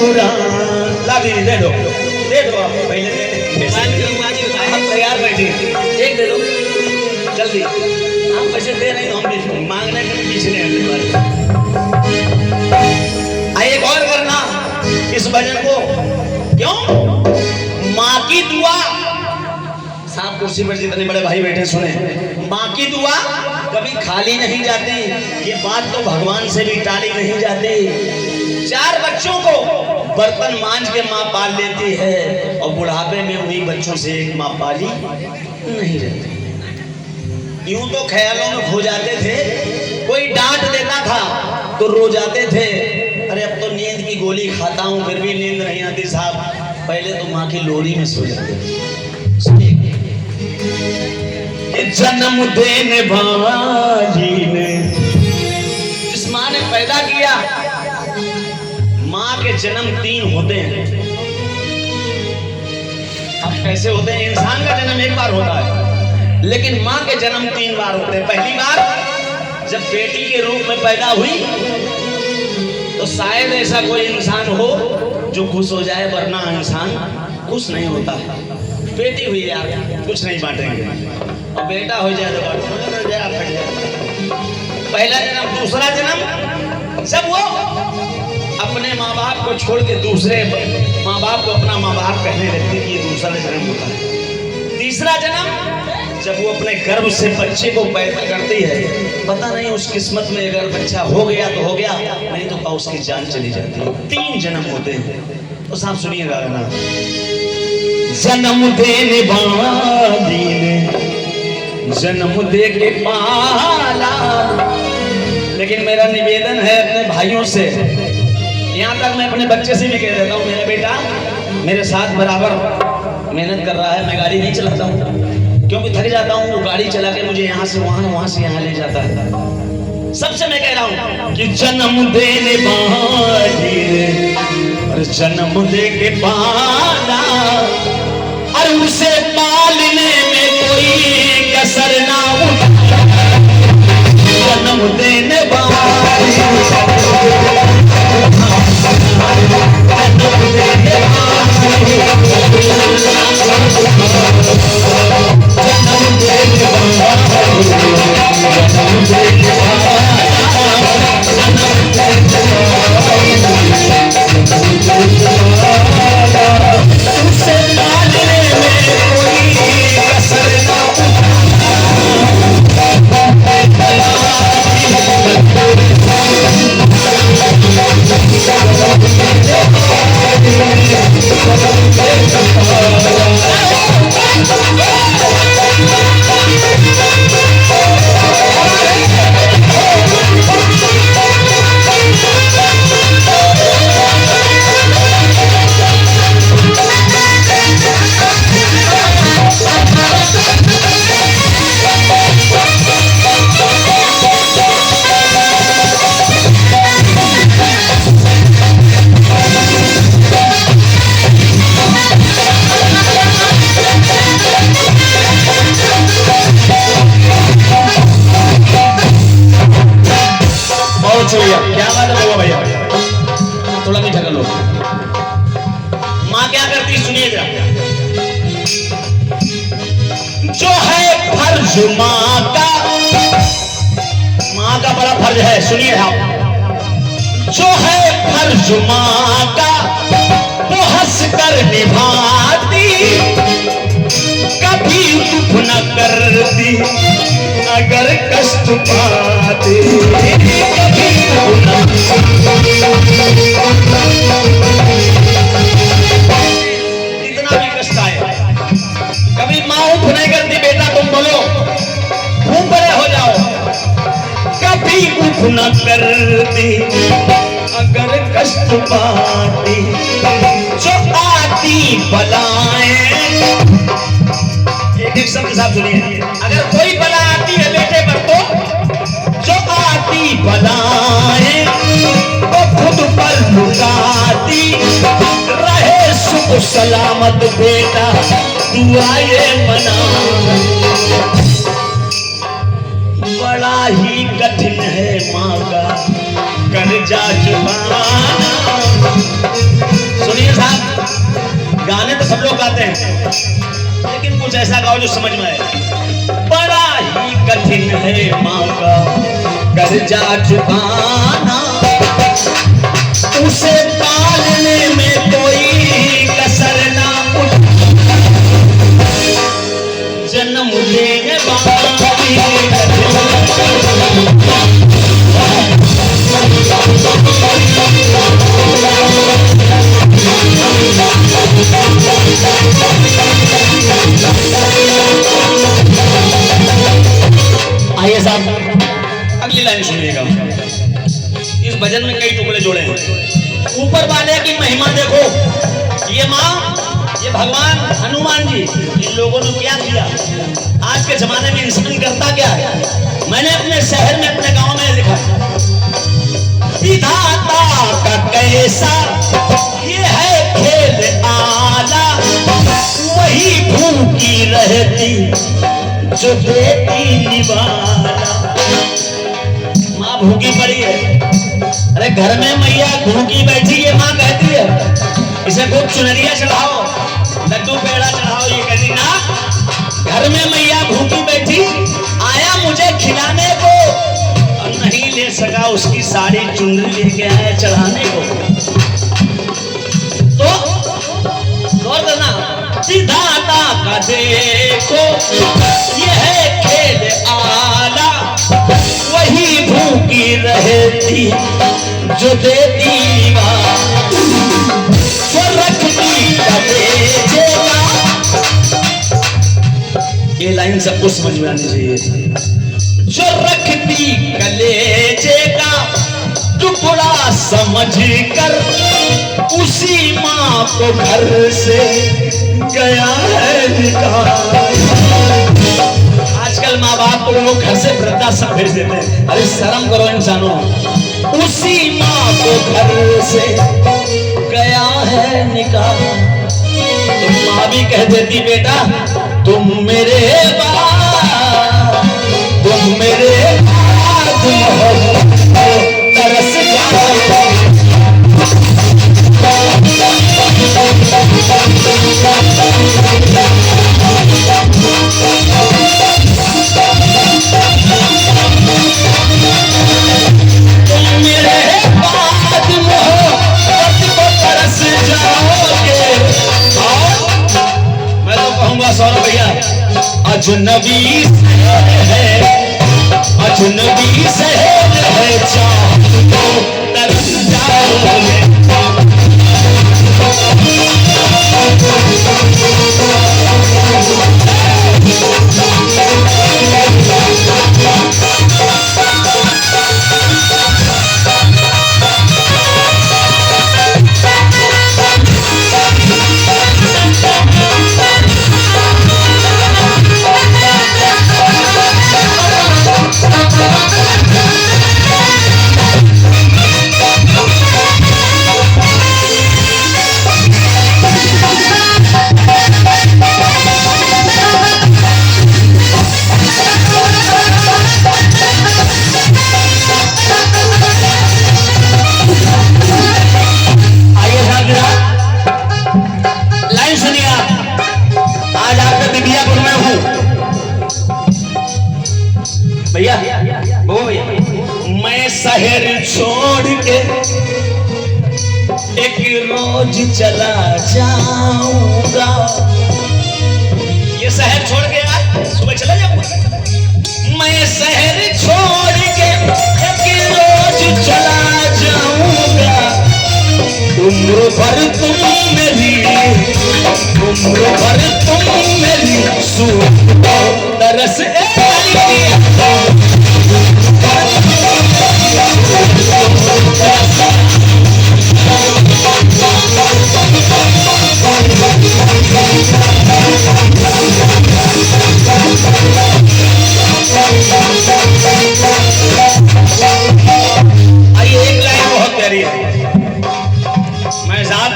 कुरान। ला दीदी दे दो आप पहले दे आप तैयार बैठिए, एक दे दो जल्दी। आप पैसे दे नहीं तो हम भी मांगने के पीछे नहीं हटने वाले। एक और करना इस भजन को, क्यों माँ की दुआ, साहब कुर्सी पर जितने बड़े भाई बैठे सुने, माँ की दुआ कभी खाली नहीं जाती, ये बात तो भगवान से भी टाली नहीं जाती। 4 बच्चों को बर्तन मांझ के माँ पाल लेती है और बुढ़ापे में उन्हीं बच्चों से एक माँ पाली नहीं रहती। यूं तो ख्यालों में खो जाते थे, कोई डांट देता था तो रो जाते थे, अरे अब तो नींद की गोली खाता हूं फिर भी नींद नहीं आती साहब। पहले तो माँ की लोरी में सो जाते थे। जन्म देने वाली ने, जिस माँ ने पैदा किया, माँ के जन्म 3 होते हैं। अब कैसे होते हैं? इंसान का जन्म 1 बार होता है, लेकिन माँ के जन्म 3 बार होते हैं। पहली बार जब बेटी के रूप में पैदा हुई तो शायद ऐसा कोई इंसान हो जो खुश हो जाए, वरना इंसान खुश नहीं होता है। बेटी हुई यार कुछ नहीं बांटेंगे, और बेटा हो जाए तो पहला जन्म। दूसरा जन्म जब वो अपने माँ बाप को छोड़ के दूसरे माँ बाप को अपना माँ बाप कहने लगती है, ये दूसरा जन्म होता है। तीसरा जन्म जब वो अपने गर्भ से बच्चे को पैदा करती है, पता नहीं उस किस्मत में अगर बच्चा हो गया तो हो गया, नहीं तो उसकी जान चली जाती है। 3 जन्म होते हैं। तो साहब सुनिएगा गाना, जन्म देने वाली ने जन्म दे के पाला। लेकिन मेरा निवेदन है अपने भाइयों से, यहाँ तक मैं अपने बच्चे से भी कह देता हूँ, मेरा बेटा मेरे साथ बराबर मेहनत कर रहा है। मैं गाड़ी नहीं चलाता हूँ क्योंकि थक जाता हूँ, वो गाड़ी चला के मुझे यहाँ से वहाँ, वहाँ से यहाँ ले जाता है। सबसे मैं कह रहा हूँ कि जन्म देने वाली और जन्म दे के पाला, और उसे पालने में कोई कसर ना उठा। जन्म देने वाली, जन्म देने क्या बात है बाबा भैया, थोड़ा मीठा कर लो। माँ क्या करती सुनिएगा, जो है फर्ज माँ का बड़ा फर्ज है, सुनिए आप। जो है फर्ज माँ का वो हंस कर निभाती, कभी दुख न करती अगर कष्ट पाती। कितना भी कष्ट आए, कभी माँ उठ नहीं करती, बेटा तुम बोलो खूब बड़े हो जाओ, कभी उठ न करती अगर कष्ट पाती। जो आती बलाएं, एक शब्द साहब सुनिए, अगर कोई बला आती है बेटे पर तो जो आती बलाएं वो खुद पर लुटाती रहे, सुख सलामत बेटा दुआए मना। बड़ा ही कठिन है माँ का कर्जा चुकाना, कुछ ऐसा गाओ जो समझ में आए। बड़ा ही कठिन है माँ का कर्जा चुकाना, उसे पालने में कोई कसर ना जन्म देने वाली। आइए साहब अगली लाइन सुनिएगा। इस भजन में कई टुकड़े जोड़े हैं। ऊपर वाले की महिमा देखो, ये माँ, ये भगवान हनुमान जी, इन लोगों ने क्या किया। आज के जमाने में इंसान करता क्या है। मैंने अपने शहर में, अपने गांव में लिखा, विधाता का कैसा ये है खेल आला, वही भूखी रहती जो देती निवाला। माँ भूखी पड़ी है। अरे घर में मैया भूखी बैठी है, माँ कहती है इसे खूब चुनरिया चढ़ाओ, लड्डू पेड़ा चढ़ाओ। ये कहती ना, घर में मैया भूखी बैठी, आया मुझे खिलाने को, और नहीं ले सका उसकी साड़ी चुनरी लेके आया चढ़ाने को। तो गौर करना, विधाता का देखो ये है खेल आला, वही भूखी रहती जो देती जो रखती कलेजेगा। ये लाइन सबको समझ में आनी चाहिए। जो रखती कलेजे का टुकड़ा समझ कर, उसी माँ को घर से गया है निकाल। आजकल माँ बाप को लोग घर से वृद्धाश्रम भेज देते हैं। अरे शर्म करो इंसानों, उसी माँ को घर से गया है निकाल। तो माँ भी कह देती बेटा तुम मेरे बाप, तुम मेरे बाद तरस जाओ। सौरभ भैया, अजनबी है, अजनबी शहर है, चाहो तरस जाओगे। भैया वो भैया, मैं शहर छोड़ के एक रोज चला जाऊंगा। ये शहर छोड़ के आज सुबह चला जाऊंगा। मैं शहर छोड़ के एक रोज चला जाऊंगा। उम्र भर तुम मेरी, उम्र भर तुम मेरी सूरत तरस